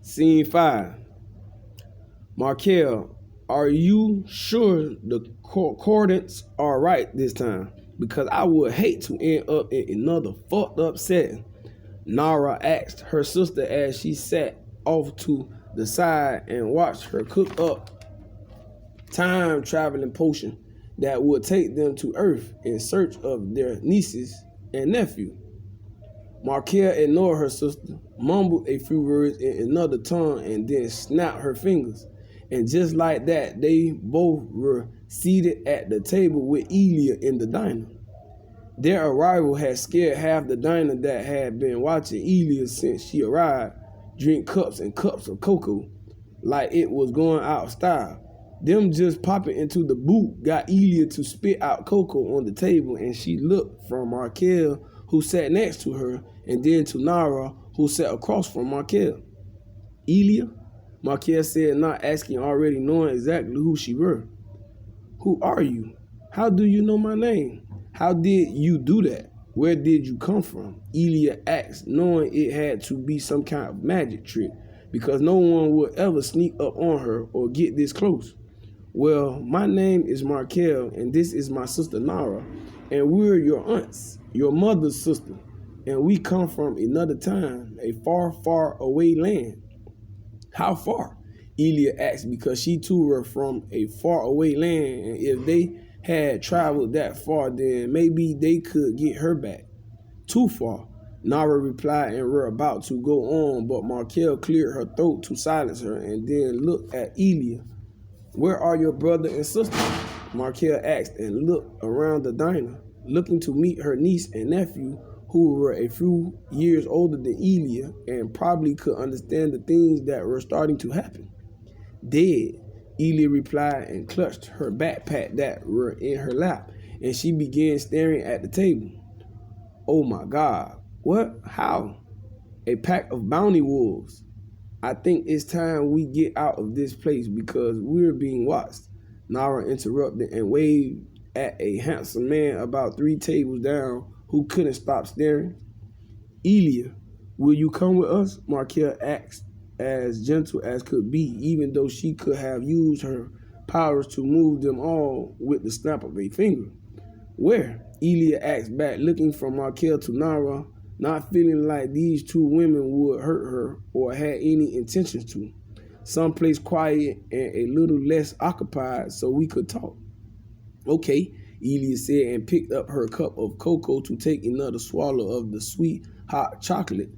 Scene 5. Markel, are you sure the coordinates are right this time? Because I would hate to end up in another fucked up setting. Nara asked her sister as she sat off to the side and watched her cook up time traveling potion that would take them to Earth in search of their nieces and nephew. Markel ignored her sister, mumbled a few words in another tongue, and then snapped her fingers. And just like that, they both were seated at the table with Elia in the diner. Their arrival had scared half the diner that had been watching Elia since she arrived drink cups and cups of cocoa like it was going out of style. Them just popping into the booth got Elia to spit out cocoa on the table, and she looked from Markel, who sat next to her, and then to Nara, who sat across from Markel. Elia? Markel said, not asking, already knowing exactly who she were. Who are you? How do you know my name? How did you do that? Where did you come from? Elia asked, knowing it had to be some kind of magic trick, because no one would ever sneak up on her or get this close. Well, my name is Markel, and this is my sister Nara, and we're your aunts, your mother's sister, and we come from another time, a far, far away land. How far? Elia asked, because she too were from a far away land, and if they had traveled that far, then maybe they could get her back. Too far, Nara replied, and were about to go on, but Markel cleared her throat to silence her, and then looked at Elia. Where are your brother and sister? Markel asked, and looked around the diner, looking to meet her niece and nephew, who were a few years older than Elia and probably could understand the things that were starting to happen. Dead, Elia replied, and clutched her backpack that were in her lap, and she began staring at the table. Oh my God, what? How? A pack of bounty wolves. I think it's time we get out of this place because we're being watched. Nara interrupted and waved at a handsome man about 3 tables down who couldn't stop staring. Elia, will you come with us? Markel asked, as gentle as could be, even though she could have used her powers to move them all with the snap of a finger. Where? Elia asked back, looking from Markel to Nara, not feeling like these 2 women would hurt her or had any intentions to. Someplace quiet and a little less occupied so we could talk. Okay, Elia said, and picked up her cup of cocoa to take another swallow of the sweet, hot chocolate.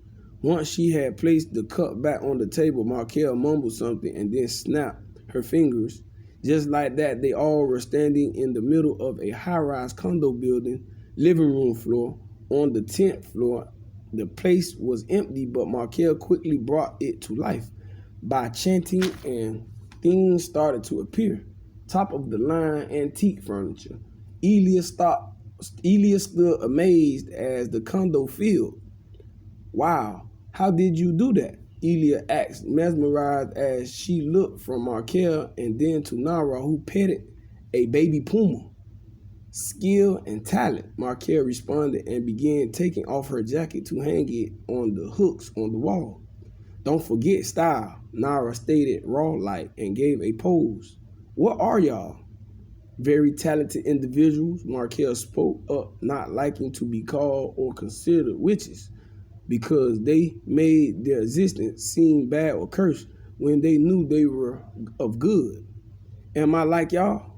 Once she had placed the cup back on the table, Markel mumbled something and then snapped her fingers. Just like that, they all were standing in the middle of a high-rise condo building, living room floor, on the 10th floor. The place was empty, but Markel quickly brought it to life by chanting, and things started to appear. Top of the line antique furniture. Elia stood amazed as the condo filled. Wow, how did you do that? Elia asked, mesmerized as she looked from Markel and then to Nara, who petted a baby puma. Skill and talent, Markel responded and began taking off her jacket to hang it on the hooks on the wall. Don't forget style, Nara stated raw-like and gave a pose. What are y'all? Very talented individuals, Markel spoke up, not liking to be called or considered witches, because they made their existence seem bad or cursed when they knew they were of good. Am I like y'all?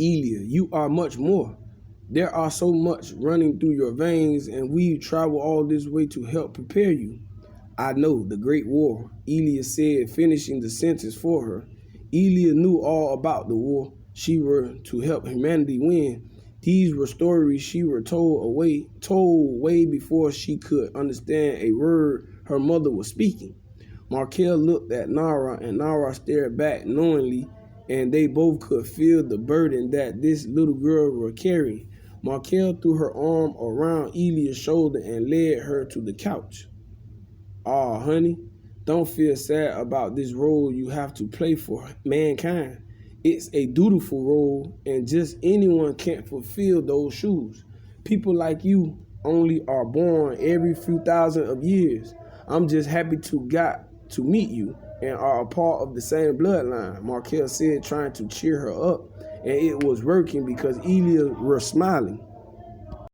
Elia, you are much more. There are so much running through your veins, and we travel all this way to help prepare you. I know, the Great War, Elia said, finishing the sentence for her. Elia knew all about the war she were to help humanity win. These were stories she were told way before she could understand a word her mother was speaking. Markel looked at Nara, and Nara stared back knowingly, and they both could feel the burden that this little girl was carrying. Markel threw her arm around Elia's shoulder and led her to the couch. Aw, honey, don't feel sad about this role you have to play for mankind. It's a dutiful role, and just anyone can't fulfill those shoes. People like you only are born every few thousand of years. I'm just happy to meet you and are a part of the same bloodline, Markel said, trying to cheer her up. And it was working because Elia was smiling.